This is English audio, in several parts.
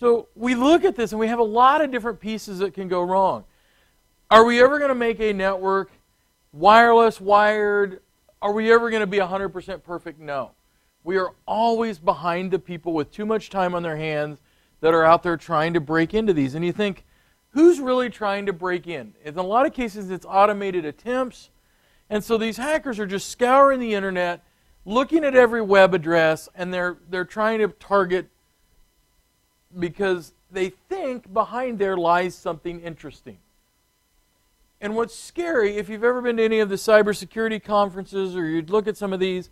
So we look at this and we have a lot of different pieces that can go wrong. Are we ever going to make a network wireless, wired? Are we ever going to be 100% perfect? No. We are always behind the people with too much time on their hands that are out there trying to break into these. And you think, who's really trying to break in? In a lot of cases, it's automated attempts. And so these hackers are just scouring the internet, looking at every web address, and they're trying to target because they think behind there lies something interesting. And what's scary, if you've ever been to any of the cybersecurity conferences or you'd look at some of these,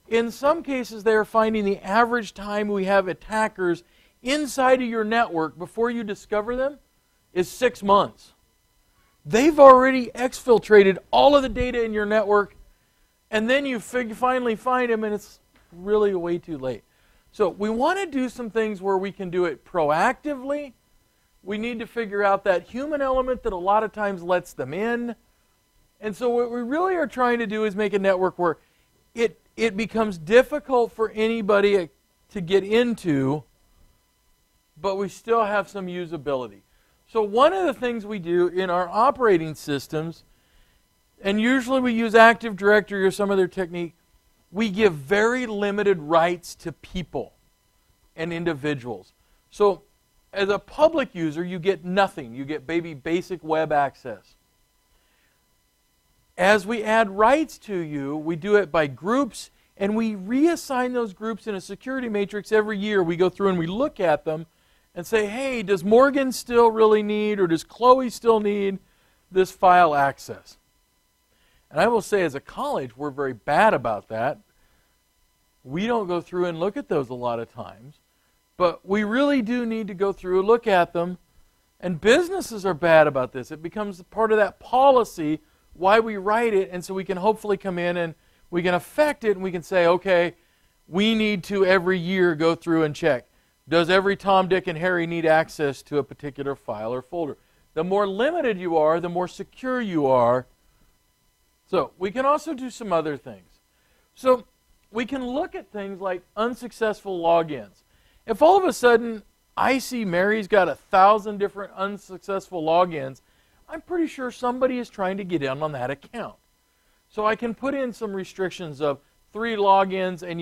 in some cases they are finding the average time we have attackers inside of your network before you discover them is 6 months. They've already exfiltrated all of the data in your network, and then you finally find them, and it's really way too late. So we want to do some things where we can do it proactively. We need to figure out that human element that a lot of times lets them in. And so what we really are trying to do is make a network where it becomes difficult for anybody to get into, but we still have some usability. So one of the things we do in our operating systems, and usually we use Active Directory or some other technique, we give very limited rights to people and individuals. So as a public user, you get nothing. You get basic web access. As we add rights to you, we do it by groups, and we reassign those groups in a security matrix every year. We go through and we look at them and say, hey, does Morgan still really need, or does Chloe still need this file access? And I will say, as a college, we're very bad about that. We don't go through and look at those a lot of times. But we really do need to go through and look at them. And businesses are bad about this. It becomes part of that policy, why we write it, and so we can hopefully come in and we can affect it, and we can say, okay, we need to every year go through and check. Does every Tom, Dick, and Harry need access to a particular file or folder? The more limited you are, the more secure you are. So we can also do some other things. So we can look at things like unsuccessful logins. If all of a sudden I see Mary's got 1,000 different unsuccessful logins, I'm pretty sure somebody is trying to get in on that account. So I can put in some restrictions of 3 logins and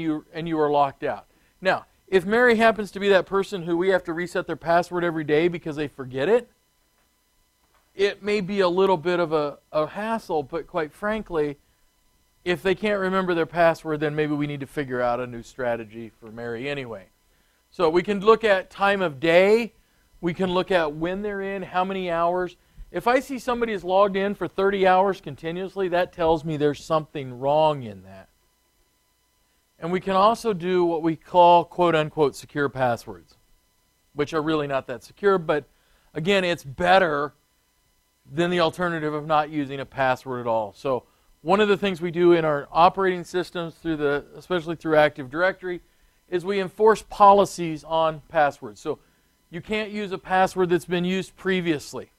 you are locked out. Now, if Mary happens to be that person who we have to reset their password every day because they forget it, it may be a little bit of a hassle, but quite frankly, if they can't remember their password, then maybe we need to figure out a new strategy for Mary anyway. So we can look at time of day. We can look at when they're in, how many hours. If I see somebody is logged in for 30 hours continuously, that tells me there's something wrong in that. And we can also do what we call quote-unquote secure passwords, which are really not that secure, but again, it's better than the alternative of not using a password at all. So one of the things we do in our operating systems, especially through Active Directory, is we enforce policies on passwords. So you can't use a password that's been used previously.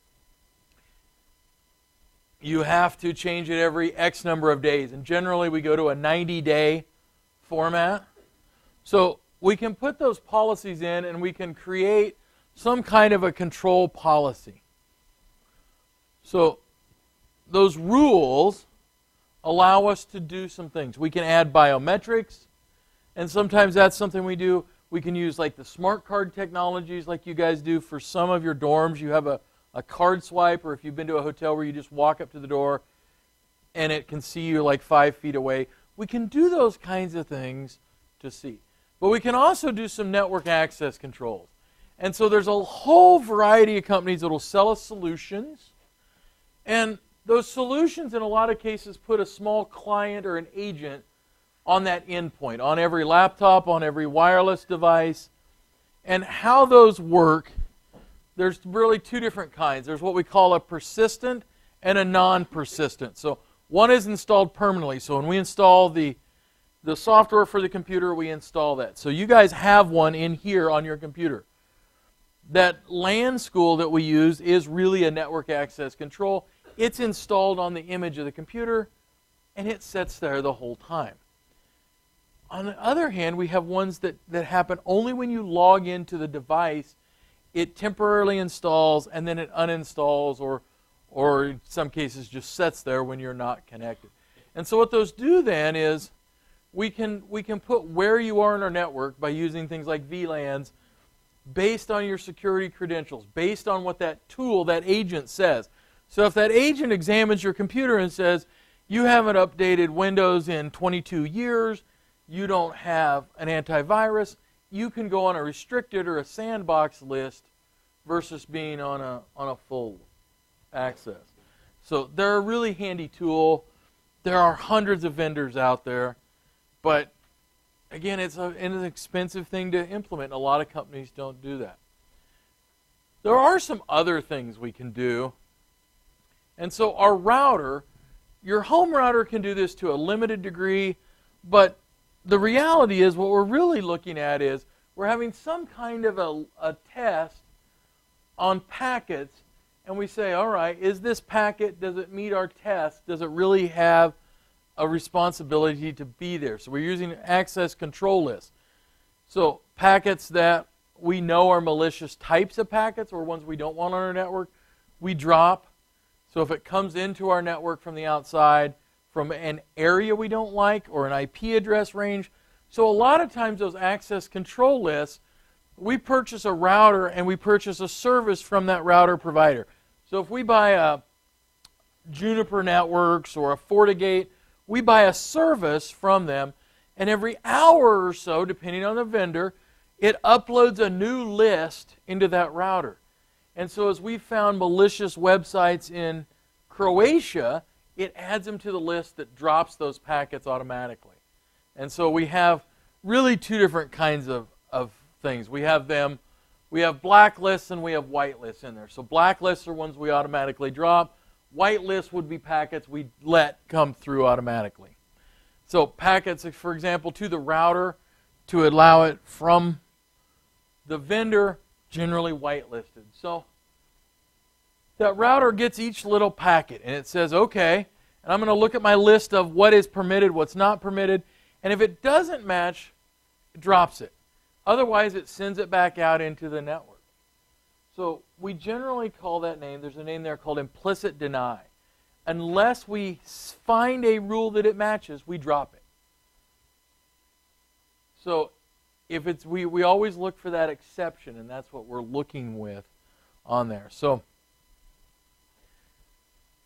You have to change it every X number of days. And generally we go to a 90-day format. So we can put those policies in and we can create some kind of a control policy. So those rules allow us to do some things. We can add biometrics, and sometimes that's something we do. We can use like the smart card technologies like you guys do for some of your dorms. You have a card swipe, or if you've been to a hotel where you just walk up to the door and it can see you like 5 feet away. We can do those kinds of things to see. But we can also do some network access controls. And so there's a whole variety of companies that will sell us solutions. And those solutions in a lot of cases put a small client or an agent on that endpoint, on every laptop, on every wireless device. And how those work, there's really 2 different kinds. There's what we call a persistent and a non-persistent. So one is installed permanently. So when we install the software for the computer, we install that. So you guys have one in here on your computer. That LAN school that we use is really a network access control. It's installed on the image of the computer, and it sits there the whole time. On the other hand, we have ones that happen only when you log into the device, it temporarily installs and then it uninstalls, or in some cases just sits there when you're not connected. And so what those do then is we can put where you are in our network by using things like VLANs based on your security credentials, based on what that tool, that agent says. So if that agent examines your computer and says, you haven't updated Windows in 22 years, you don't have an antivirus, you can go on a restricted or a sandbox list versus being on a full access. So they're a really handy tool. There are hundreds of vendors out there, but again, it's an expensive thing to implement, and a lot of companies don't do that. There are some other things we can do. And so our router, your home router can do this to a limited degree, but the reality is what we're really looking at is we're having some kind of a test on packets, and we say, all right, is this packet, does it meet our test? Does it really have a responsibility to be there? So we're using access control lists. So packets that we know are malicious types of packets or ones we don't want on our network, we drop. So if it comes into our network from the outside, from an area we don't like or an IP address range. So a lot of times those access control lists, we purchase a router and we purchase a service from that router provider. So if we buy a Juniper Networks or a FortiGate, we buy a service from them, and every hour or so, depending on the vendor, it uploads a new list into that router. And so as we found malicious websites in Croatia, it adds them to the list that drops those packets automatically. And so we have really two different kinds of things. We have blacklists and we have whitelists in there. So blacklists are ones we automatically drop. Whitelists would be packets we let come through automatically. So packets, for example, to the router, to allow it from the vendor, generally whitelisted. So that router gets each little packet and it says, okay, and I'm going to look at my list of what is permitted, what's not permitted, and if it doesn't match, it drops it. Otherwise, it sends it back out into the network. So we generally call that name, there's a name there called implicit deny. Unless we find a rule that it matches, we drop it. So if it's we always look for that exception, and that's what we're looking with on there. So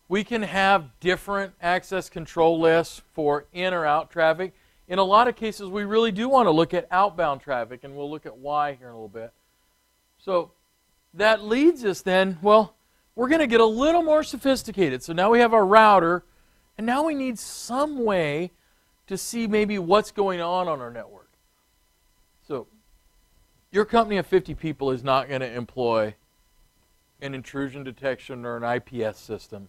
we can have different access control lists for in or out traffic. In a lot of cases, we really do want to look at outbound traffic, and we'll look at why here in a little bit. So that leads us then, well, we're going to get a little more sophisticated. So now we have our router, and now we need some way to see maybe what's going on our network. So your company of 50 people is not going to employ an intrusion detection or an IPS system.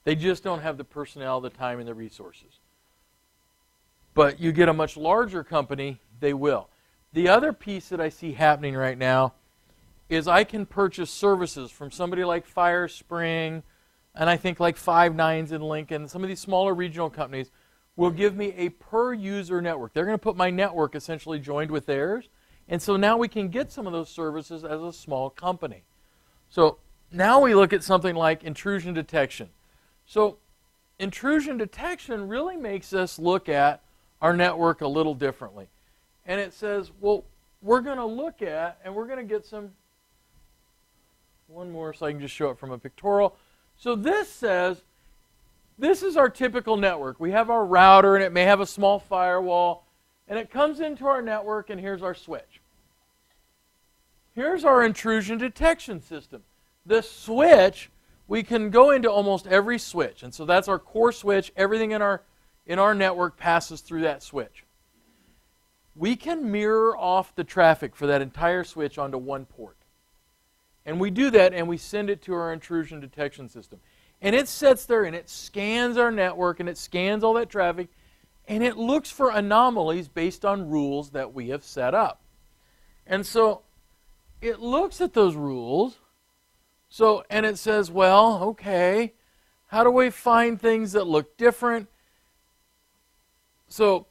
They just don't have the personnel, the time, and the resources. But you get a much larger company, they will. The other piece that I see happening right now is I can purchase services from somebody like FireSpring, and I think like Five Nines in Lincoln. Some of these smaller regional companies will give me a per-user network. They're going to put my network essentially joined with theirs. And so now we can get some of those services as a small company. So now we look at something like intrusion detection. So intrusion detection really makes us look at our network a little differently. And it says, well, we're going to look at, and we're going to get one more so I can just show it from a pictorial. So this says, this is our typical network. We have our router, and it may have a small firewall, and it comes into our network, and here's our switch. Here's our intrusion detection system. The switch, we can go into almost every switch, and so that's our core switch. Everything in our network passes through that switch. We can mirror off the traffic for that entire switch onto one port. And we do that, and we send it to our intrusion detection system. And it sits there, and it scans our network, and it scans all that traffic, and it looks for anomalies based on rules that we have set up. And so it looks at those rules, and it says, well, okay, how do we find things that look different? So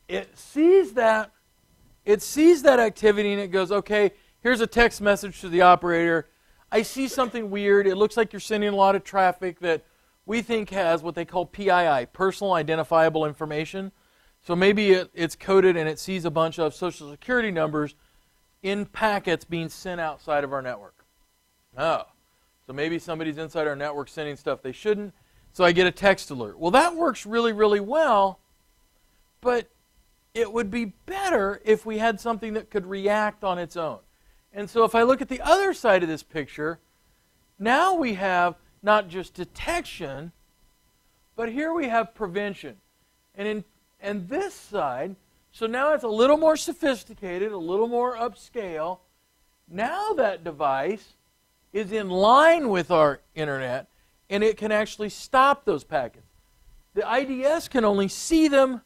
it sees that activity, and it goes, okay, here's a text message to the operator. I see something weird. It looks like you're sending a lot of traffic that we think has what they call PII, personal identifiable information. So maybe it's coded and it sees a bunch of Social Security numbers in packets being sent outside of our network. Oh, so maybe somebody's inside our network sending stuff they shouldn't, so I get a text alert. Well, that works really, really well, but it would be better if we had something that could react on its own. And so if I look at the other side of this picture, now we have not just detection, but here we have prevention. And this side, so now it's a little more sophisticated, a little more upscale. Now that device is in line with our internet, and it can actually stop those packets. The IDS can only see them.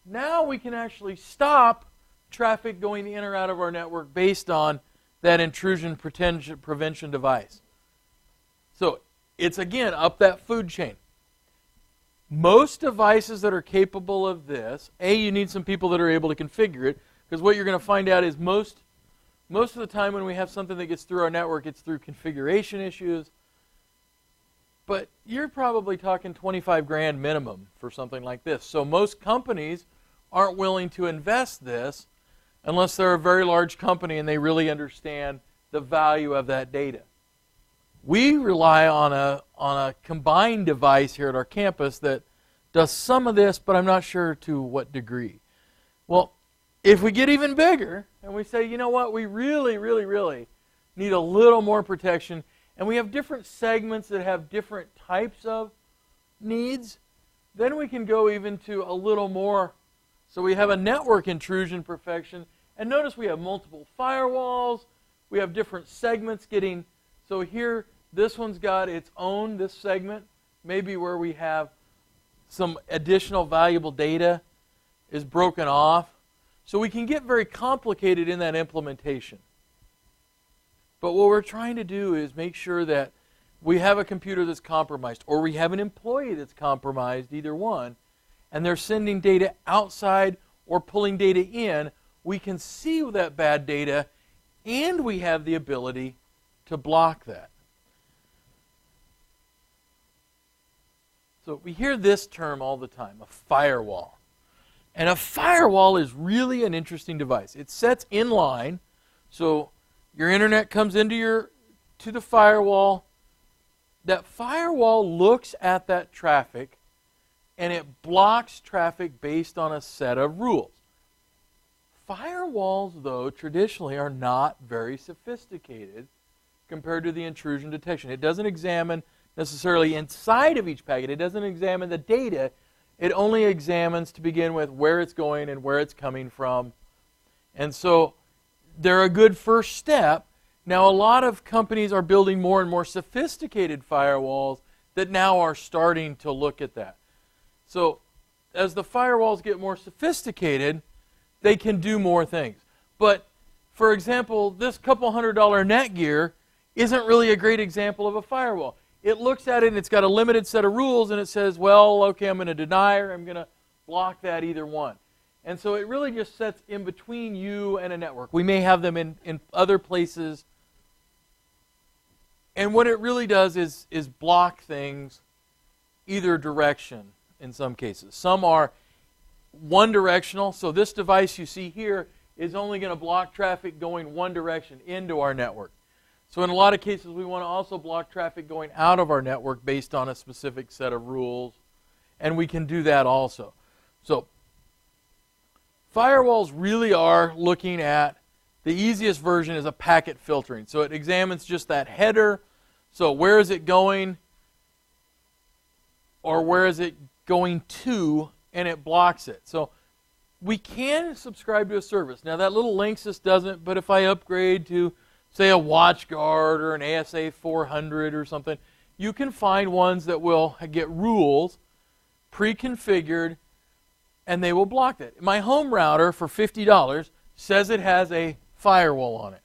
Now we can actually stop traffic going in or out of our network based on that intrusion prevention device. So it's, again, up that food chain. Most devices that are capable of this, you need some people that are able to configure it, because what you're going to find out is most of the time when we have something that gets through our network, it's through configuration issues. But you're probably talking 25 grand minimum for something like this. So most companies aren't willing to invest this unless they're a very large company and they really understand the value of that data. We rely on a combined device here at our campus that does some of this, but I'm not sure to what degree. Well, if we get even bigger and we say, you know what, we really, really, really need a little more protection, and we have different segments that have different types of needs, then we can go even to a little more. So we have a network intrusion protection, and notice we have multiple firewalls, we have different segments getting, so here this one's got its own, this segment, maybe where we have some additional valuable data is broken off. So we can get very complicated in that implementation. But what we're trying to do is make sure that we have a computer that's compromised, or we have an employee that's compromised, either one, and they're sending data outside or pulling data in. We can see that bad data, and we have the ability to block that. So we hear this term all the time, a firewall. And a firewall is really an interesting device. It sets in line, so your internet comes into to the firewall. That firewall looks at that traffic, and it blocks traffic based on a set of rules. Firewalls, though, traditionally are not very sophisticated compared to the intrusion detection. It doesn't examine necessarily inside of each packet. It doesn't examine the data. It only examines, to begin with, where it's going and where it's coming from. And so they're a good first step. Now, a lot of companies are building more and more sophisticated firewalls that now are starting to look at that. So as the firewalls get more sophisticated, they can do more things. But, for example, this couple $100 Netgear isn't really a great example of a firewall. It looks at it and it's got a limited set of rules, and it says, well, okay, I'm going to deny or I'm going to block that, either one. And so it really just sets in between you and a network. We may have them in other places. And what it really does is block things either direction in some cases. Some are one directional. So this device you see here is only going to block traffic going one direction into our network. So in a lot of cases, we want to also block traffic going out of our network based on a specific set of rules. And we can do that also. So firewalls really are looking at, the easiest version is a packet filtering. So it examines just that header. So where is it going, or where is it going to, and it blocks it. So we can subscribe to a service. Now that little Linksys doesn't, but if I upgrade to, say, a WatchGuard or an ASA 400 or something, you can find ones that will get rules pre-configured, and they will block that. My home router for $50 says it has a firewall on it.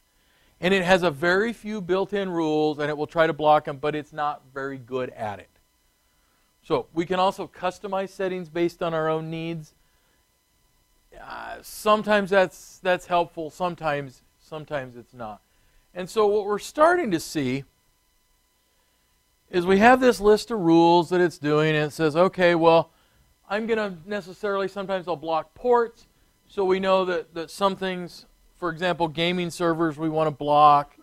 And it has a very few built-in rules, and it will try to block them, but it's not very good at it. So we can also customize settings based on our own needs. Sometimes that's helpful, sometimes sometimes it's not. And so what we're starting to see is we have this list of rules that it's doing, and it says, okay, well, I'm going to necessarily, sometimes I'll block ports, so we know that some things, for example, gaming servers we want to block.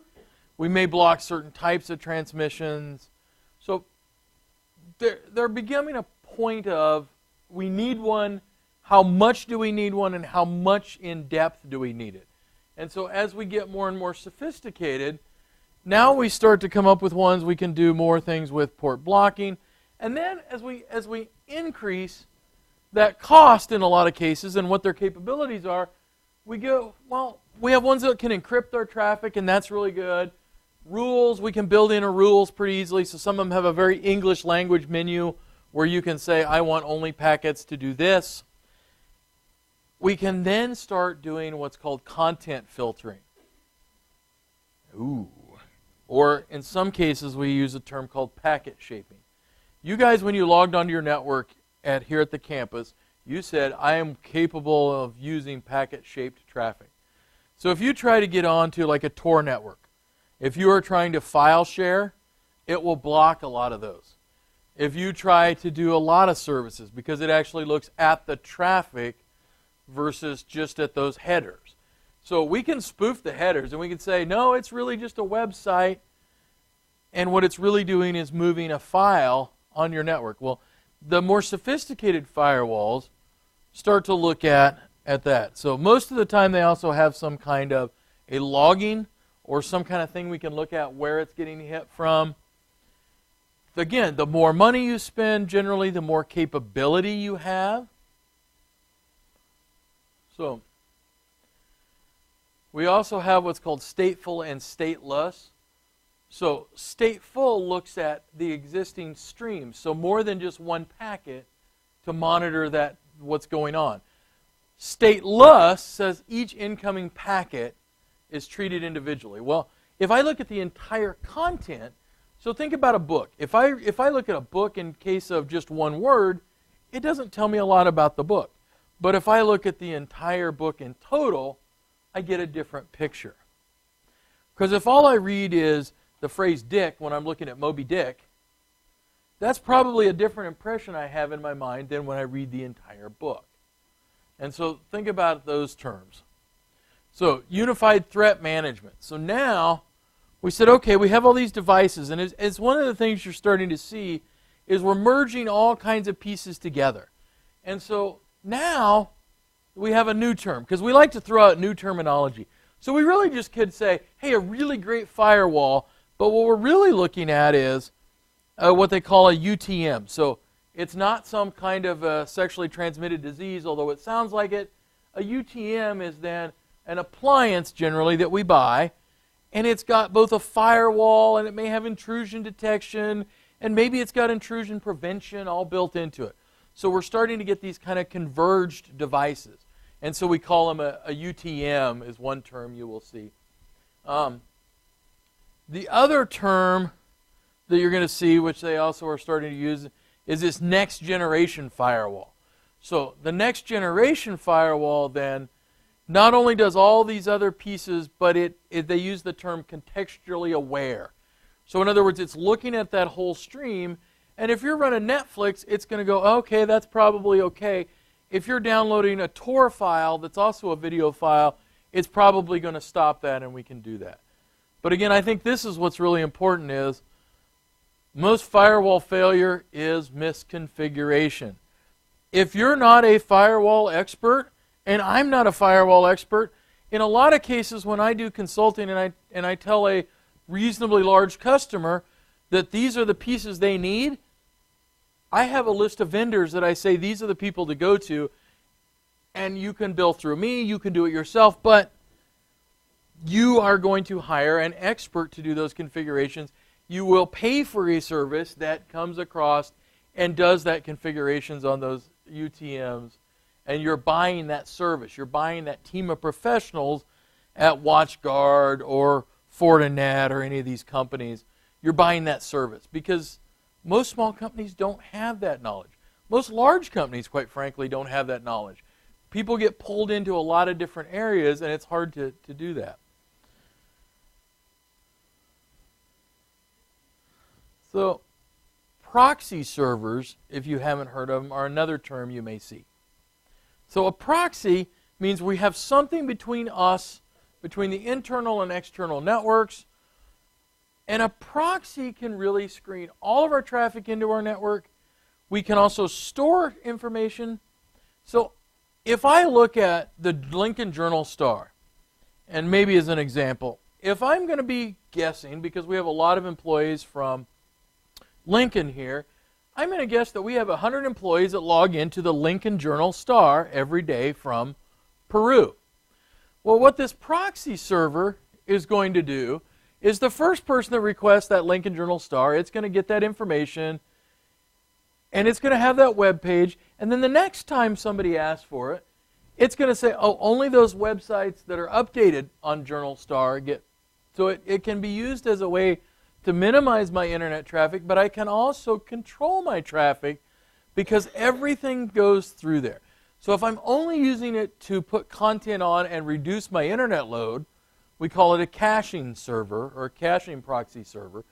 We may block certain types of transmissions. So they're becoming a point of, we need one, how much do we need one, and how much in depth do we need it? And so as we get more and more sophisticated, now we start to come up with ones we can do more things with port blocking. And then as we increase that cost in a lot of cases and what their capabilities are, we go, well, we have ones that can encrypt our traffic, and that's really good. Rules, we can build in rules pretty easily. So some of them have a very English language menu where you can say, I want only packets to do this. We can then start doing what's called content filtering. Ooh. Or in some cases, we use a term called packet shaping. You guys, when you logged onto your network here at the campus, you said, I am capable of using packet-shaped traffic. So if you try to get onto like a Tor network, if you are trying to file share, it will block a lot of those. If you try to do a lot of services, because it actually looks at the traffic versus just at those headers. So we can spoof the headers, and we can say, no, it's really just a website, and what it's really doing is moving a file on your network. Well, the more sophisticated firewalls start to look at that. So most of the time they also have some kind of a logging or some kind of thing we can look at where it's getting hit from. Again, the more money you spend, generally the more capability you have. So we also have what's called stateful and stateless. So stateful looks at the existing stream, so more than just one packet to monitor that what's going on. Stateless says each incoming packet is treated individually. Well, if I look at the entire content, so think about a book. If I look at a book in case of just one word, it doesn't tell me a lot about the book. But if I look at the entire book in total, I get a different picture. Because if all I read is the phrase dick when I'm looking at Moby Dick, that's probably a different impression I have in my mind than when I read the entire book. And so think about those terms. So unified threat management. So now we said, okay, we have all these devices, and it's one of the things you're starting to see is we're merging all kinds of pieces together. And so now we have a new term, because we like to throw out new terminology. So we really just could say, hey, a really great firewall, but what we're really looking at is what they call a UTM. So it's not some kind of a sexually transmitted disease, although it sounds like it. A UTM is then an appliance generally that we buy, and it's got both a firewall, and it may have intrusion detection, and maybe it's got intrusion prevention all built into it. So we're starting to get these kind of converged devices. And so we call them a UTM is one term you will see. The other term that you're going to see, which they also are starting to use, is this next generation firewall. So the next generation firewall then not only does all these other pieces, but they use the term contextually aware. So in other words, it's looking at that whole stream, and if you're running Netflix, it's going to go, okay, that's probably okay. If you're downloading a Tor file that's also a video file, it's probably going to stop that, and we can do that. But again, I think this is what's really important is most firewall failure is misconfiguration. If you're not a firewall expert, and I'm not a firewall expert, in a lot of cases when I do consulting and I tell a reasonably large customer that these are the pieces they need, I have a list of vendors that I say these are the people to go to, and you can bill through me, you can do it yourself, but you are going to hire an expert to do those configurations. You will pay for a service that comes across and does that configurations on those UTMs, and you're buying that service. You're buying that team of professionals at WatchGuard or Fortinet or any of these companies. You're buying that service because most small companies don't have that knowledge. Most large companies, quite frankly, don't have that knowledge. People get pulled into a lot of different areas, and it's hard to do that. So proxy servers, if you haven't heard of them, are another term you may see. So a proxy means we have something between us, between the internal and external networks, and a proxy can really screen all of our traffic into our network. We can also store information. So if I look at the Lincoln Journal Star, and maybe as an example, if I'm going to be guessing, because we have a lot of employees from Lincoln here, I'm going to guess that we have 100 employees that log into the Lincoln Journal Star every day from Peru. Well, what this proxy server is going to do is the first person that requests that Lincoln Journal Star, it's going to get that information, and it's going to have that web page, and then the next time somebody asks for it, it's going to say, oh, only those websites that are updated on Journal Star get. So it can be used as a way to minimize my internet traffic, but I can also control my traffic because everything goes through there. So if I'm only using it to put content on and reduce my internet load, we call it a caching server or a caching proxy server,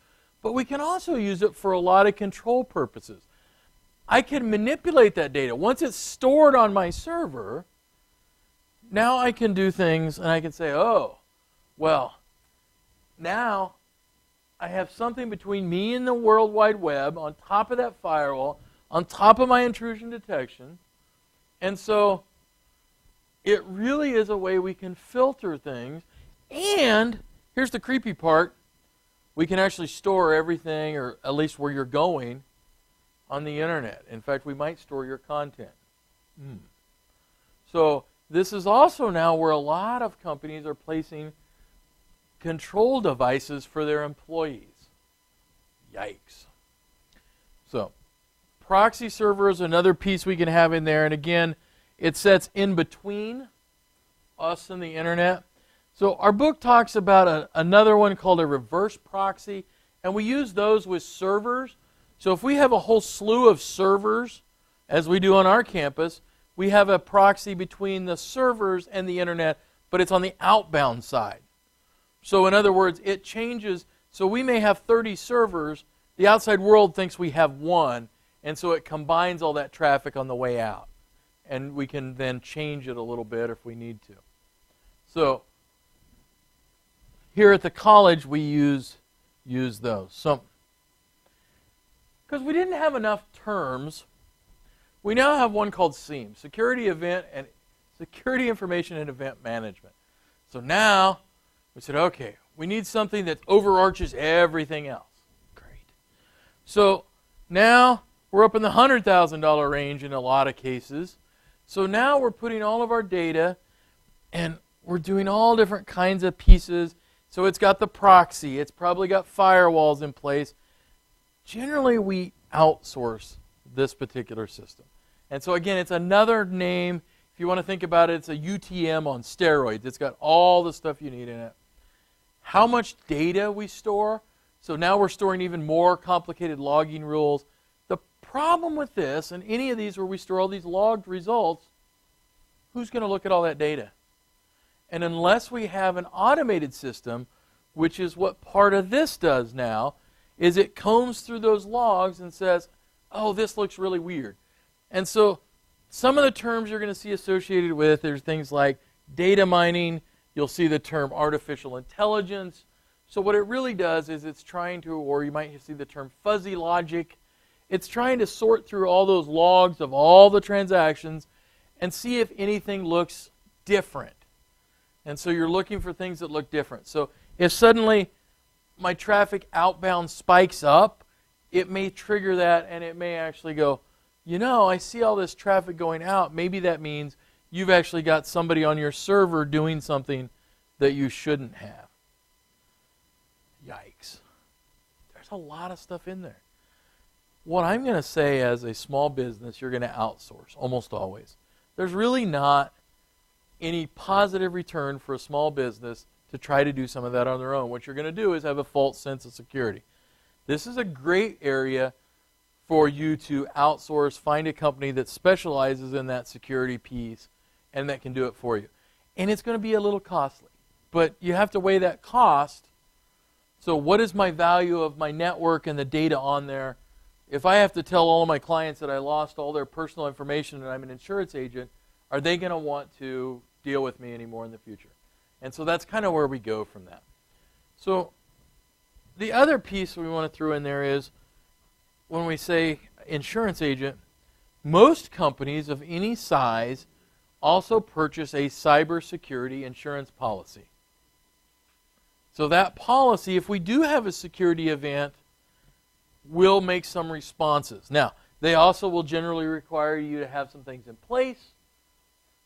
but we can also use it for a lot of control purposes. I can manipulate that data. Once it's stored on my server, now I can do things and I can say, oh, well, now I have something between me and the World Wide Web on top of that firewall, on top of my intrusion detection. And so it really is a way we can filter things. And here's the creepy part. We can actually store everything, or at least where you're going, on the internet. In fact, we might store your content. So this is also now where a lot of companies are placing control devices for their employees. Yikes. So proxy server is another piece we can have in there. And again, it sits in between us and the internet. So our book talks about another one called a reverse proxy. And we use those with servers. So if we have a whole slew of servers, as we do on our campus, we have a proxy between the servers and the internet, but it's on the outbound side. So in other words, it changes. So we may have 30 servers. The outside world thinks we have one, and so it combines all that traffic on the way out. And we can then change it a little bit if we need to. So here at the college, we use those. So because we didn't have enough terms, we now have one called SIEM, Security Information and Event Management. So now we said, okay, we need something that overarches everything else. Great. So now we're up in the $100,000 range in a lot of cases. So now we're putting all of our data, and we're doing all different kinds of pieces. So it's got the proxy. It's probably got firewalls in place. Generally, we outsource this particular system. And so again, it's another name. If you want to think about it, it's a UTM on steroids. It's got all the stuff you need in it. How much data we store. So now we're storing even more complicated logging rules. The problem with this, and any of these where we store all these logged results, who's going to look at all that data? And unless we have an automated system, which is what part of this does now, is it combs through those logs and says, oh, this looks really weird. And so some of the terms you're going to see associated with, there's things like data mining. You'll see the term artificial intelligence. So what it really does is it's trying to, or you might see the term fuzzy logic. It's trying to sort through all those logs of all the transactions and see if anything looks different. And so you're looking for things that look different. So if suddenly my traffic outbound spikes up, it may trigger that, and it may actually go, you know, I see all this traffic going out. Maybe that means you've actually got somebody on your server doing something that you shouldn't have. Yikes. There's a lot of stuff in there. What I'm going to say, as a small business, you're going to outsource almost always. There's really not any positive return for a small business to try to do some of that on their own. What you're going to do is have a false sense of security. This is a great area for you to outsource, find a company that specializes in that security piece and that can do it for you. And it's going to be a little costly, but you have to weigh that cost. So what is my value of my network and the data on there? If I have to tell all of my clients that I lost all their personal information and I'm an insurance agent, are they going to want to deal with me anymore in the future? And so that's kind of where we go from that. So the other piece we want to throw in there is when we say insurance agent, most companies of any size also purchase a cybersecurity insurance policy. So that policy, if we do have a security event, will make some responses. Now, they also will generally require you to have some things in place.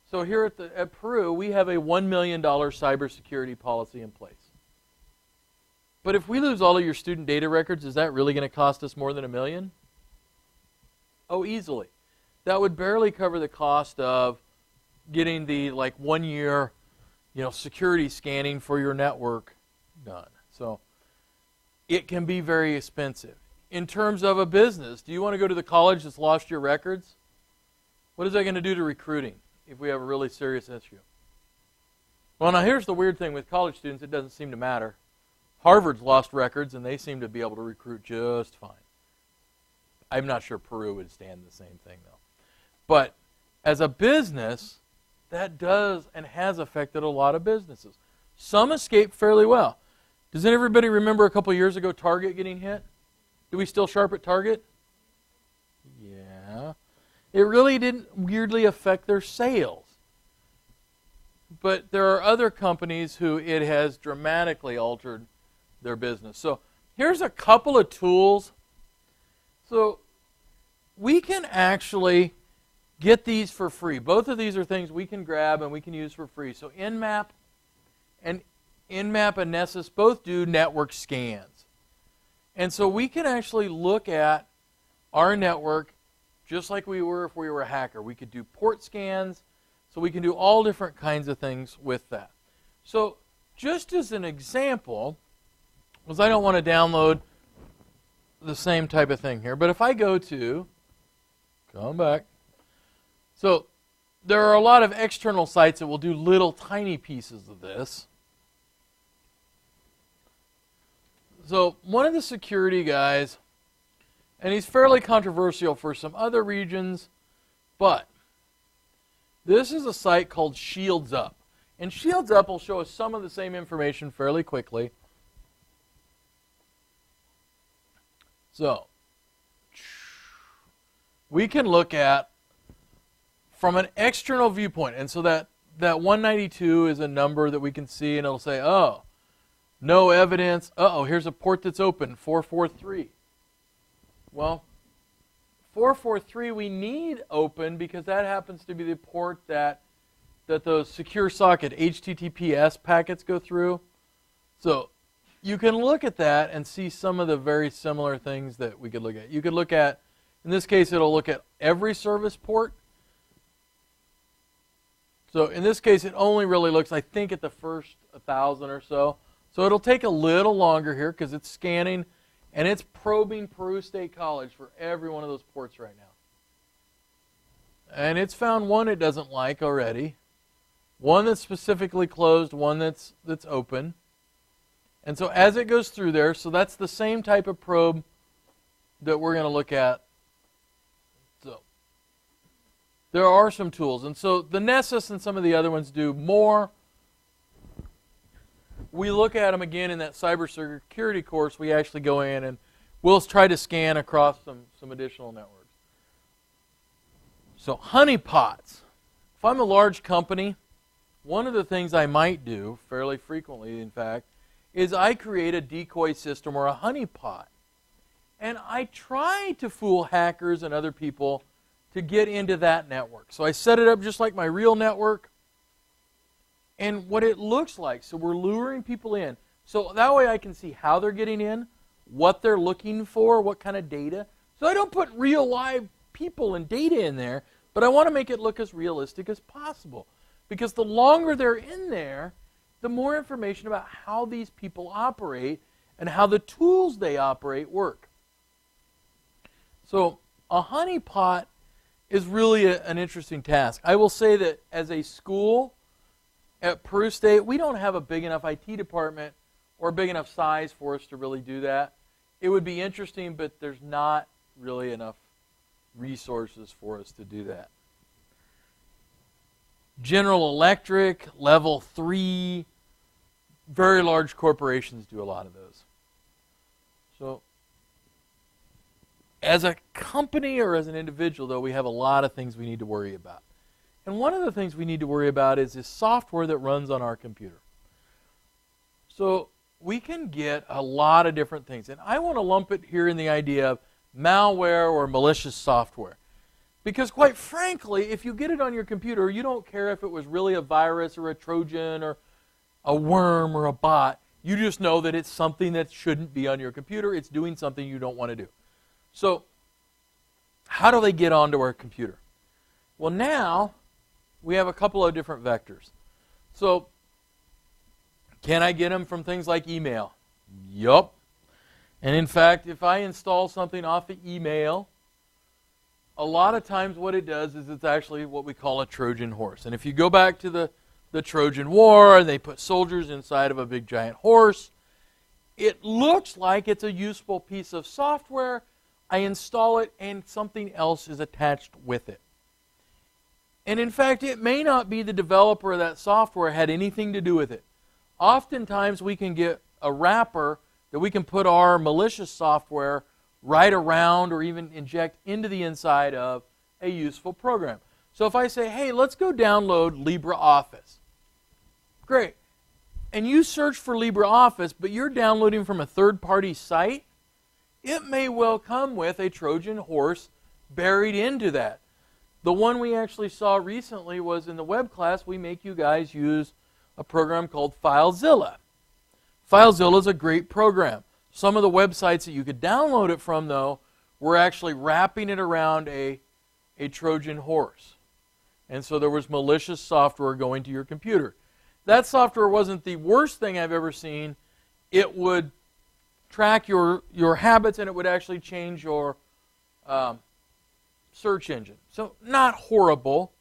So here at Peru, we have a $1 million cybersecurity policy in place. But if we lose all of your student data records, is that really going to cost us more than $1 million? Oh, easily. That would barely cover the cost of getting the 1 year, security scanning for your network done. So it can be very expensive. In terms of a business, do you want to go to the college that's lost your records? What is that going to do to recruiting if we have a really serious issue? Well, now here's the weird thing with college students, it doesn't seem to matter. Harvard's lost records and they seem to be able to recruit just fine. I'm not sure Peru would stand the same thing though. But as a business, that does and has affected a lot of businesses. Some escape fairly well. Does anybody remember a couple years ago Target getting hit? Do we still shop at Target? Yeah. It really didn't weirdly affect their sales. But there are other companies who it has dramatically altered their business. So here's a couple of tools. So we can actually get these for free. Both of these are things we can grab and we can use for free. So Nmap and Nessus both do network scans. And so we can actually look at our network just like we were if we were a hacker. We could do port scans, so we can do all different kinds of things with that. So just as an example, because I don't want to download the same type of thing here, but if I go to, come back, so there are a lot of external sites that will do little tiny pieces of this. So one of the security guys, and he's fairly controversial for some other regions, but this is a site called Shields Up. And Shields Up will show us some of the same information fairly quickly. So we can look at from an external viewpoint. And so that 192 is a number that we can see, and it'll say, oh, no evidence. Uh-oh, here's a port that's open, 443. Well, 443 we need open because that happens to be the port that those secure socket HTTPS packets go through. So you can look at that and see some of the very similar things that we could look at. You could look at, in this case, it'll look at every service port. So in this case, it only really looks, I think, at the first 1,000 or so. So it'll take a little longer here because it's scanning and it's probing Peru State College for every one of those ports right now. And it's found one it doesn't like already, one that's specifically closed, one that's open. And so as it goes through there, so that's the same type of probe that we're going to look at. So there are some tools. And so the Nessus and some of the other ones do more. We look at them again in that cybersecurity course. We actually go in and we'll try to scan across some additional networks. So honeypots. If I'm a large company, one of the things I might do, fairly frequently in fact, is I create a decoy system or a honeypot. And I try to fool hackers and other people to get into that network. So I set it up just like my real network. And what it looks like, so we're luring people in. So that way I can see how they're getting in, what they're looking for, what kind of data. So I don't put real live people and data in there, but I want to make it look as realistic as possible. Because the longer they're in there, the more information about how these people operate and how the tools they operate work. So a honeypot is really an interesting task. I will say that as a school, at Peru State, we don't have a big enough IT department or a big enough size for us to really do that. It would be interesting, but there's not really enough resources for us to do that. General Electric, level 3, very large corporations do a lot of those. So, as a company or as an individual, though, we have a lot of things we need to worry about. And one of the things we need to worry about is this software that runs on our computer. So, we can get a lot of different things. And I want to lump it here in the idea of malware or malicious software. Because quite frankly, if you get it on your computer, you don't care if it was really a virus or a Trojan or a worm or a bot. You just know that it's something that shouldn't be on your computer. It's doing something you don't want to do. So, how do they get onto our computer? Well, now we have a couple of different vectors. So, can I get them from things like email? Yup. And in fact, if I install something off of email, a lot of times what it does is it's actually what we call a Trojan horse. And if you go back to the Trojan War, and they put soldiers inside of a big giant horse, it looks like it's a useful piece of software. I install it and something else is attached with it. And in fact, it may not be the developer of that software had anything to do with it. Oftentimes we can get a wrapper that we can put our malicious software right around or even inject into the inside of a useful program. So if I say, hey, let's go download LibreOffice. Great. And you search for LibreOffice, but you're downloading from a third-party site, it may well come with a Trojan horse buried into that. The one we actually saw recently was in the web class, we make you guys use a program called FileZilla. FileZilla is a great program. Some of the websites that you could download it from, though, were actually wrapping it around a Trojan horse. And so there was malicious software going to your computer. That software wasn't the worst thing I've ever seen. It would track your habits, and it would actually change your search engine. So not horrible,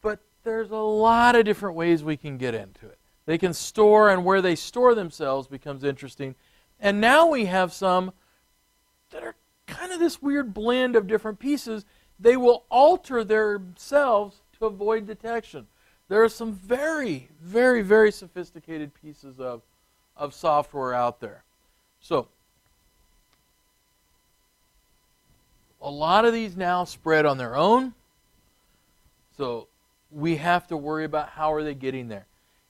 but there's a lot of different ways we can get into it. They can store, and where they store themselves becomes interesting. And now we have some that are kind of this weird blend of different pieces. They will alter themselves to avoid detection. There are some very, very, very sophisticated pieces of software out there. So, a lot of these now spread on their own. So, we have to worry about how are they getting there.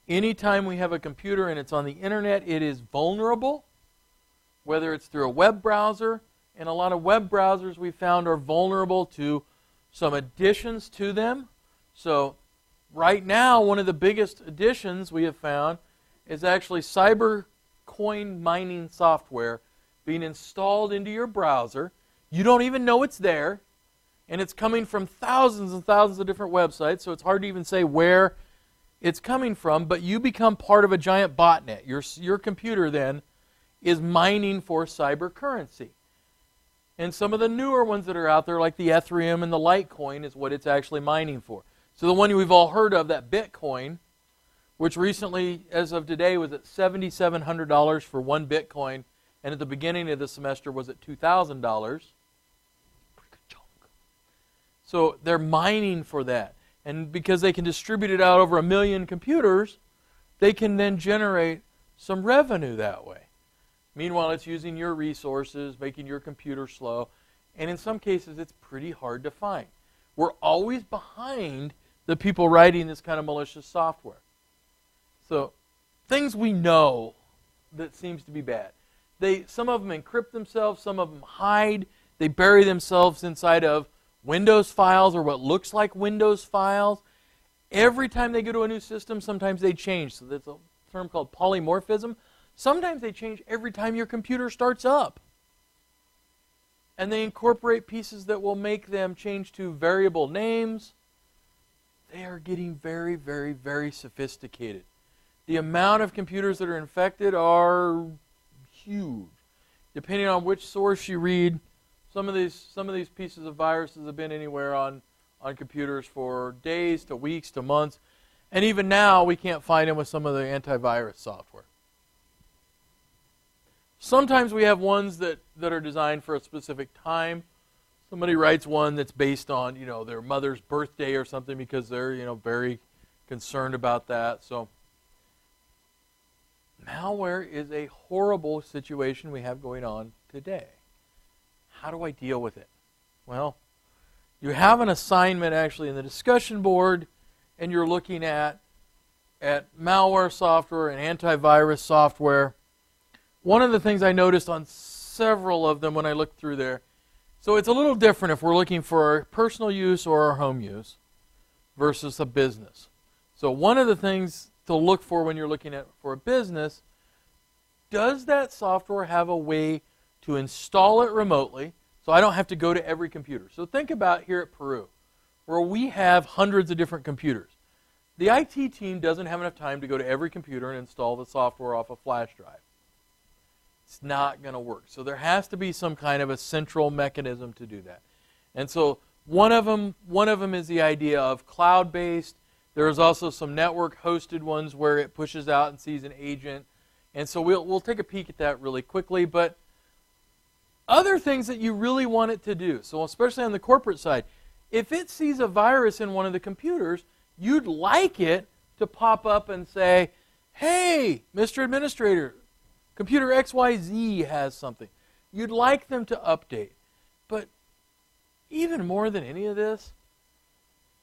Anytime we have a computer and it's on the internet, it is vulnerable, whether it's through a web browser, and a lot of web browsers we found are vulnerable to some additions to them. So right now, one of the biggest additions we have found is actually cyber coin mining software being installed into your browser. You don't even know it's there, and it's coming from thousands and thousands of different websites, so it's hard to even say where it's coming from, but you become part of a giant botnet. Your computer then is mining for cyber currency. And some of the newer ones that are out there, like the Ethereum and the Litecoin, is what it's actually mining for. So the one we've all heard of, that Bitcoin, which recently, as of today, was at $7,700 for one Bitcoin, and at the beginning of the semester was at $2,000. Pretty good chunk. So they're mining for that. And because they can distribute it out over 1 million computers, they can then generate some revenue that way. Meanwhile, it's using your resources, making your computer slow, and in some cases, it's pretty hard to find. We're always behind the people writing this kind of malicious software. So, things we know that seems to be bad. Some of them encrypt themselves, some of them hide, they bury themselves inside of Windows files or what looks like Windows files. Every time they go to a new system, sometimes they change. So that's a term called polymorphism. Sometimes they change every time your computer starts up. And they incorporate pieces that will make them change to variable names. They are getting very, very, very sophisticated. The amount of computers that are infected are huge. Depending on which source you read, some of these pieces of viruses have been anywhere on computers for days to weeks to months. And even now, we can't find them with some of the antivirus software. Sometimes we have ones that are designed for a specific time. Somebody writes one that's based on, their mother's birthday or something because they're, very concerned about that. So malware is a horrible situation we have going on today. How do I deal with it? Well, you have an assignment actually in the discussion board, and you're looking at malware software and antivirus software. One of the things I noticed on several of them when I looked through there, so it's a little different if we're looking for our personal use or our home use versus a business. So one of the things to look for when you're looking at for a business, does that software have a way to install it remotely so I don't have to go to every computer? So think about here at Peru, where we have hundreds of different computers. The IT team doesn't have enough time to go to every computer and install the software off a flash drive. It's not going to work. So there has to be some kind of a central mechanism to do that. And so one of them is the idea of cloud-based. There's also some network-hosted ones where it pushes out and sees an agent. And so we'll take a peek at that really quickly. But other things that you really want it to do, so especially on the corporate side, if it sees a virus in one of the computers, you'd like it to pop up and say, hey, Mr. Administrator, computer XYZ has something. You'd like them to update. But even more than any of this,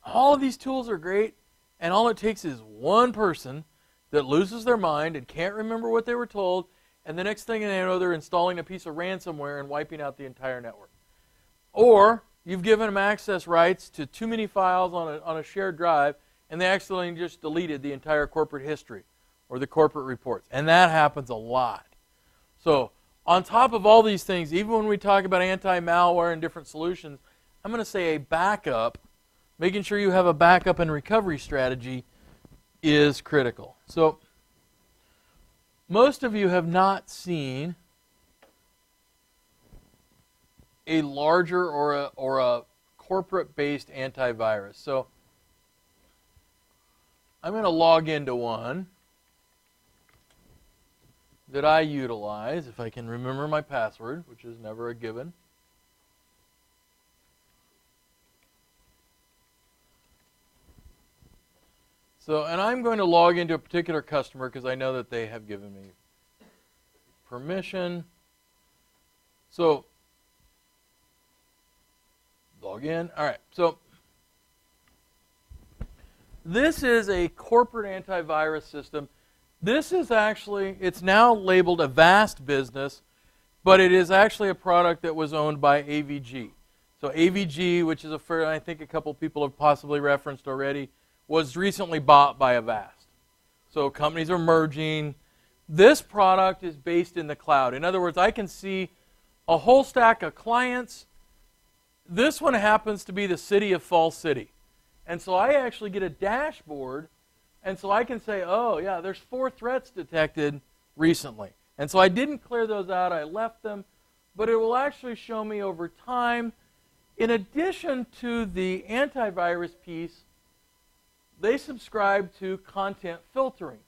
all of these tools are great, and all it takes is one person that loses their mind and can't remember what they were told, and the next thing you know, they're installing a piece of ransomware and wiping out the entire network. Or you've given them access rights to too many files on a shared drive, and they accidentally just deleted the entire corporate history or the corporate reports. And that happens a lot. So on top of all these things, even when we talk about anti-malware and different solutions, I'm going to say a backup, making sure you have a backup and recovery strategy is critical. So most of you have not seen a larger or a corporate-based antivirus. So I'm going to log into one that I utilize, if I can remember my password, which is never a given. So, and I'm going to log into a particular customer because I know that they have given me permission. So, log in. All right, so this is a corporate antivirus system. This is actually, it's now labeled a vast business, but it is actually a product that was owned by AVG. So AVG, which is I think a couple people have possibly referenced already, was recently bought by Avast. So companies are merging. This product is based in the cloud. In other words, I can see a whole stack of clients. This one happens to be the city of Falls City. And so I actually get a dashboard, and so I can say, oh, yeah, there's 4 threats detected recently. And so I didn't clear those out. I left them. But it will actually show me over time, in addition to the antivirus piece, they subscribe to content filtering.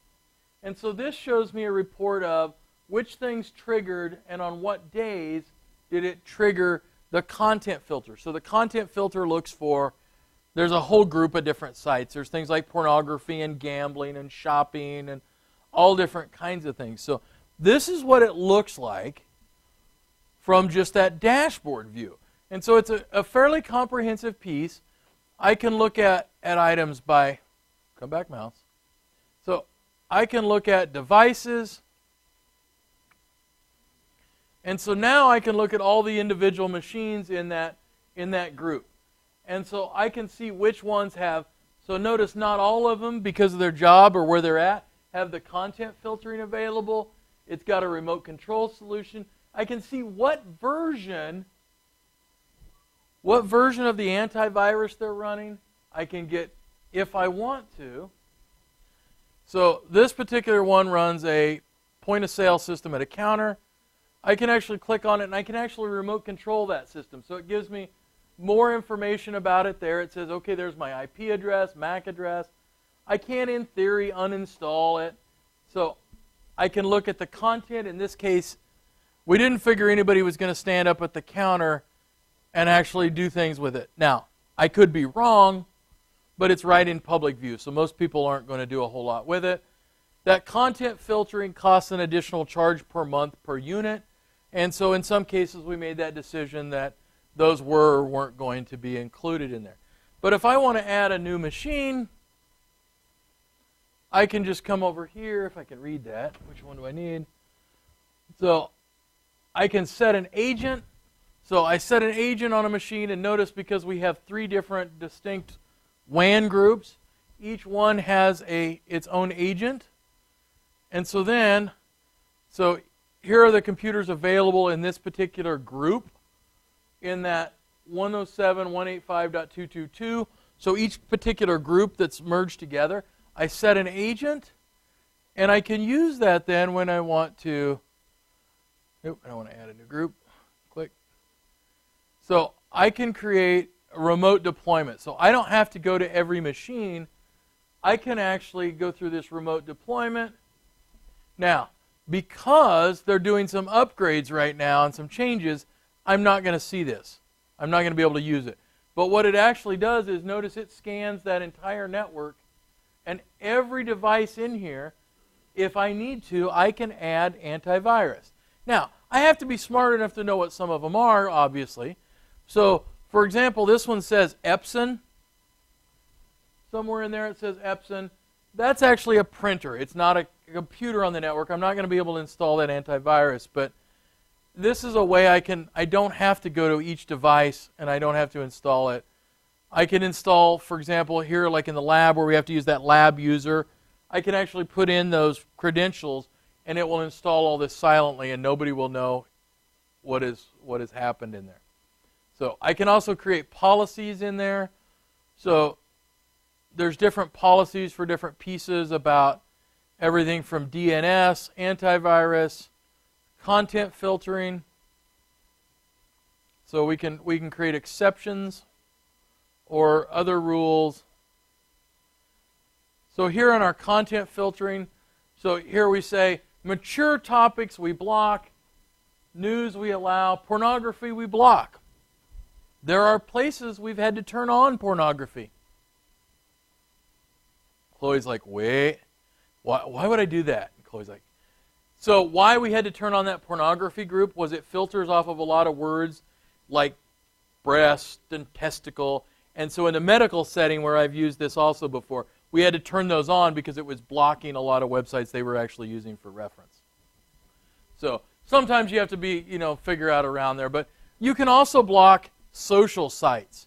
And so this shows me a report of which things triggered and on what days did it trigger the content filter. So the content filter looks for, there's a whole group of different sites. There's things like pornography and gambling and shopping and all different kinds of things. So this is what it looks like from just that dashboard view. And so it's a fairly comprehensive piece. I can look at items by, come back mouse. So I can look at devices. And so now I can look at all the individual machines in that group. And so I can see which ones have, so notice not all of them, because of their job or where they're at, have the content filtering available. It's got a remote control solution. I can see what version of the antivirus they're running. I can get, if I want to. So this particular one runs a point-of-sale system at a counter. I can actually click on it, and I can actually remote control that system. So it gives me more information about it there. It says, okay, there's my IP address, MAC address. I can, in theory, uninstall it. So I can look at the content. In this case, we didn't figure anybody was going to stand up at the counter and actually do things with it. Now, I could be wrong, but it's right in public view, so most people aren't going to do a whole lot with it. That content filtering costs an additional charge per month per unit, and so in some cases we made that decision that those were or weren't going to be included in there. But if I want to add a new machine, I can just come over here, if I can read that. Which one do I need? So I can set an agent. So I set an agent on a machine, and notice because we have 3 different distinct WAN groups, each one has its own agent. And so then, here are the computers available in this particular group in that 107.185.222. So each particular group that's merged together, I set an agent, and I can use that then when I want to, I want to add a new group. Click. So I can create a remote deployment. So I don't have to go to every machine. I can actually go through this remote deployment. Now, because they're doing some upgrades right now and some changes, I'm not going to see this. I'm not going to be able to use it. But what it actually does is, notice it scans that entire network, and every device in here, if I need to, I can add antivirus. Now, I have to be smart enough to know what some of them are, obviously. So, for example, this one says Epson. Somewhere in there it says Epson. That's actually a printer. It's not a computer on the network. I'm not going to be able to install that antivirus, but this is a way I don't have to go to each device and I don't have to install it. I can install, for example, here like in the lab where we have to use that lab user, I can actually put in those credentials and it will install all this silently and nobody will know what has happened in there. So I can also create policies in there. So there's different policies for different pieces about everything from DNS, antivirus, content filtering. So we can create exceptions or other rules. So here in our content filtering, so here we say mature topics we block, news we allow, pornography we block. There are places we've had to turn on pornography. Chloe's like, wait, why would I do that? And Chloe's like, so why we had to turn on that pornography group was it filters off of a lot of words like breast and testicle. And so in the medical setting where I've used this also before, we had to turn those on because it was blocking a lot of websites they were actually using for reference. So sometimes you have to figure out around there. But you can also block social sites.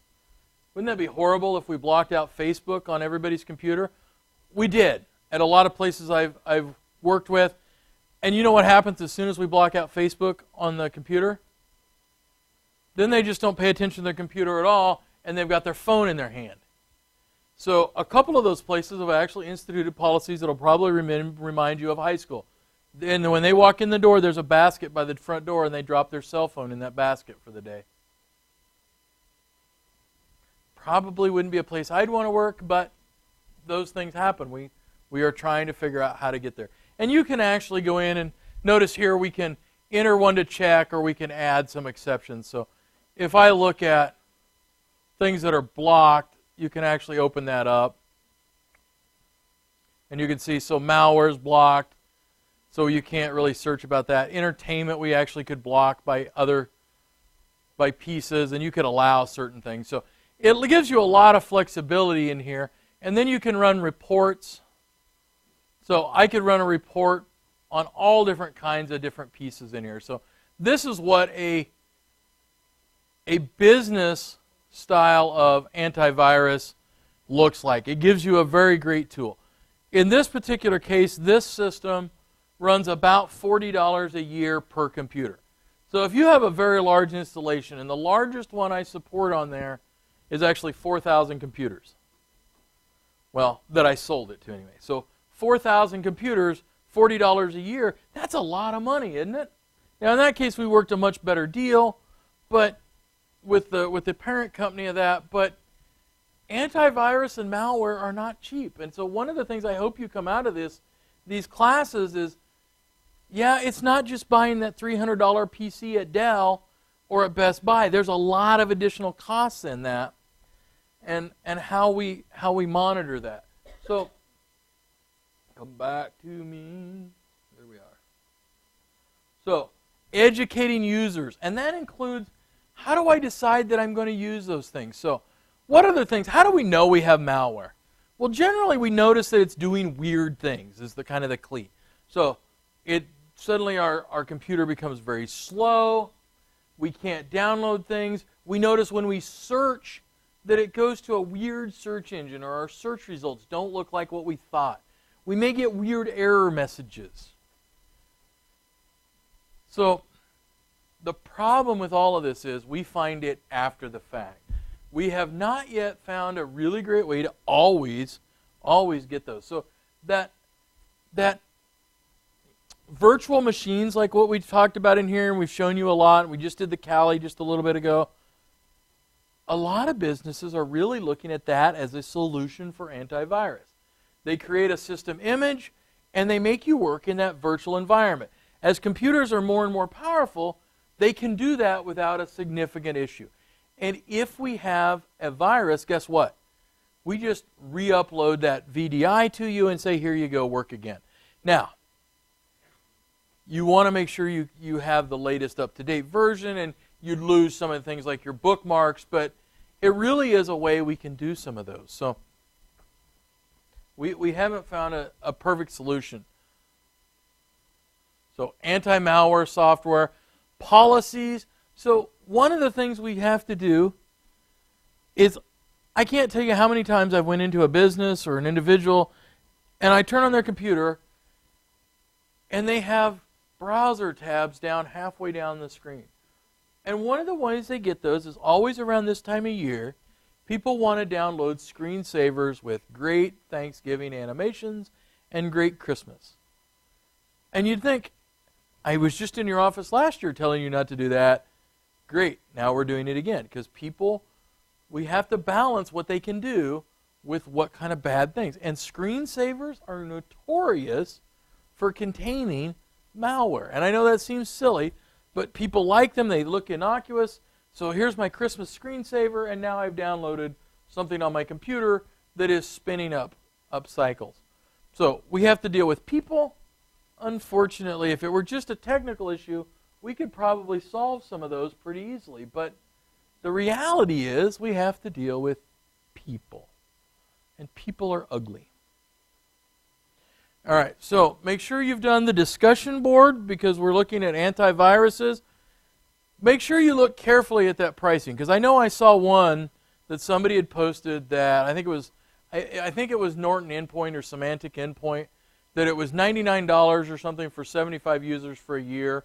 Wouldn't that be horrible if we blocked out Facebook on everybody's computer? We did at a lot of places I've worked with. And you know what happens as soon as we block out Facebook on the computer? Then they just don't pay attention to their computer at all, and they've got their phone in their hand. So a couple of those places have actually instituted policies that will probably remind you of high school. And when they walk in the door, there's a basket by the front door, and they drop their cell phone in that basket for the day. Probably wouldn't be a place I'd want to work, but those things happen. We are trying to figure out how to get there. And you can actually go in and notice here we can enter one to check or we can add some exceptions. So if I look at things that are blocked, you can actually open that up. And you can see, so malware is blocked, so you can't really search about that. Entertainment we actually could block by pieces, and you could allow certain things. So it gives you a lot of flexibility in here. And then you can run reports. So I could run a report on all different kinds of different pieces in here. So this is what a business style of antivirus looks like. It gives you a very great tool. In this particular case, this system runs about $40 a year per computer. So if you have a very large installation, and the largest one I support on there is actually 4,000 computers. Well, that I sold it to anyway. So 4,000 computers, $40 a year, that's a lot of money, isn't it? Now in that case we worked a much better deal, but with the parent company of that, but antivirus and malware are not cheap. And so one of the things I hope you come out of these classes is, yeah, it's not just buying that $300 PC at Dell or at Best Buy. There's a lot of additional costs in that, and how we monitor that. So come back to me. There we are. So educating users, and that includes, how do I decide that I'm going to use those things? So what other things? How do we know we have malware? Well, generally we notice that it's doing weird things, is the kind of the key. So suddenly our computer becomes very slow. We can't download things. We notice when we search that it goes to a weird search engine, or our search results don't look like what we thought. We may get weird error messages. So the problem with all of this is we find it after the fact. We have not yet found a really great way to always get those. So that virtual machines, like what we talked about in here, and we've shown you a lot, we just did the Kali just a little bit ago, a lot of businesses are really looking at that as a solution for antivirus. They create a system image, and they make you work in that virtual environment. As computers are more and more powerful, they can do that without a significant issue. And if we have a virus, guess what? We just re-upload that VDI to you and say, here you go, work again. Now, you want to make sure you have the latest up-to-date version, and you'd lose some of the things like your bookmarks, but it really is a way we can do some of those. So we haven't found a perfect solution. So anti-malware software, policies. So one of the things we have to do is, I can't tell you how many times I've went into a business or an individual and I turn on their computer and they have browser tabs down halfway down the screen. And one of the ways they get those is always around this time of year. People want to download screensavers with great Thanksgiving animations and great Christmas. And you'd think, I was just in your office last year telling you not to do that. Great, now we're doing it again. Because people, we have to balance what they can do with what kind of bad things. And screensavers are notorious for containing malware. And I know that seems silly, but people like them. They look innocuous. So here's my Christmas screensaver, and now I've downloaded something on my computer that is spinning up cycles. So we have to deal with people. Unfortunately, if it were just a technical issue, we could probably solve some of those pretty easily. But the reality is we have to deal with people. And people are ugly. All right, so make sure you've done the discussion board because we're looking at antiviruses. Make sure you look carefully at that pricing, because I know I saw one that somebody had posted that I think it was Norton Endpoint or Semantic Endpoint, that it was $99 or something for 75 users for a year.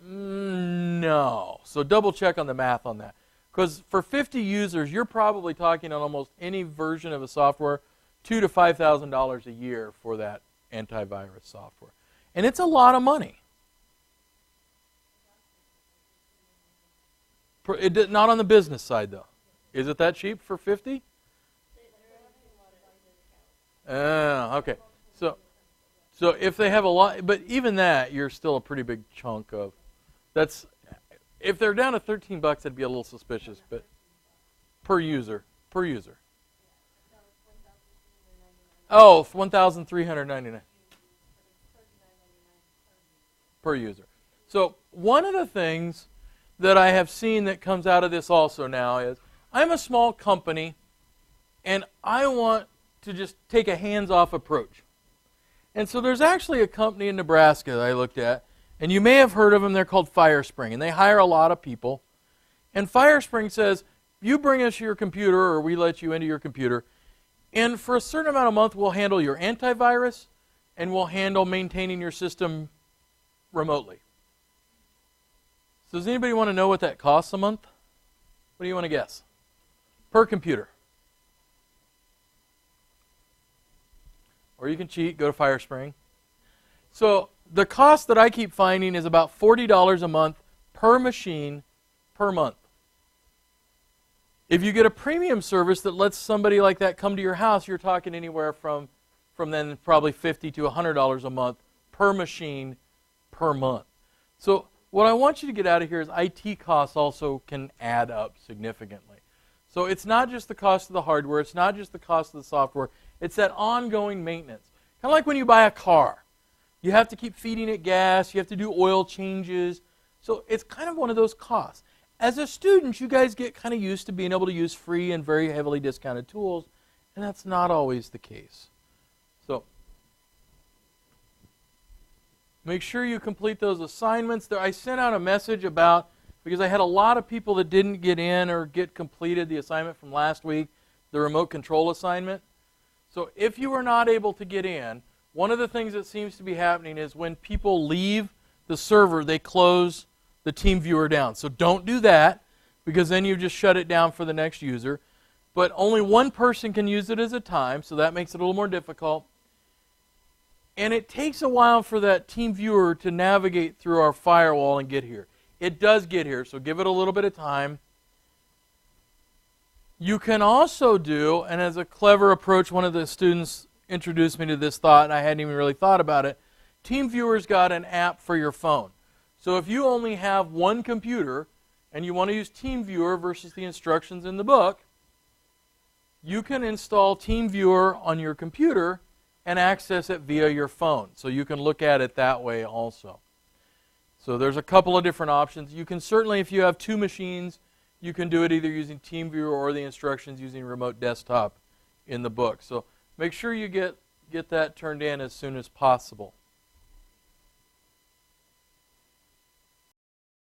No. So double check on the math on that. Because for 50 users, you're probably talking on almost any version of a software, $2,000 to $5,000 a year for that antivirus software. And it's a lot of money. Not on the business side, though. Is it that cheap for 50? Okay. So if they have a lot, but even that, you're still a pretty big chunk of. That's, if they're down to $13, that'd be a little suspicious, but per user. Oh, $1,399 per user. So one of the things that I have seen that comes out of this also now is, I'm a small company, and I want to just take a hands-off approach. And so there's actually a company in Nebraska that I looked at, and you may have heard of them. They're called FireSpring, and they hire a lot of people. And FireSpring says, you bring us your computer, or we let you into your computer, and for a certain amount of month, we'll handle your antivirus, and we'll handle maintaining your system remotely. So does anybody want to know what that costs a month? What do you want to guess? Per computer. Or you can cheat, go to FireSpring. So the cost that I keep finding is about $40 a month per machine per month. If you get a premium service that lets somebody like that come to your house, you're talking anywhere from then probably $50 to $100 a month per machine per month. So what I want you to get out of here is IT costs also can add up significantly. So it's not just the cost of the hardware, it's not just the cost of the software, it's that ongoing maintenance. Kind of like when you buy a car. You have to keep feeding it gas, you have to do oil changes. So it's kind of one of those costs. As a student, you guys get kind of used to being able to use free and very heavily discounted tools, and that's not always the case. So make sure you complete those assignments. I sent out a message about, because I had a lot of people that didn't get in or get completed the assignment from last week, the remote control assignment. So if you are not able to get in, one of the things that seems to be happening is when people leave the server, they close the team viewer down. So don't do that, because then you just shut it down for the next user. But only one person can use it at a time, so that makes it a little more difficult. And it takes a while for that team viewer to navigate through our firewall and get here. It does get here, so give it a little bit of time. You can also do, and as a clever approach, one of the students introduced me to this thought, and I hadn't even really thought about it. TeamViewer's got an app for your phone. So if you only have one computer and you want to use TeamViewer versus the instructions in the book, you can install TeamViewer on your computer and access it via your phone. So you can look at it that way also. So there's a couple of different options. You can certainly, if you have two machines, you can do it either using TeamViewer or the instructions using remote desktop in the book. So make sure you get that turned in as soon as possible.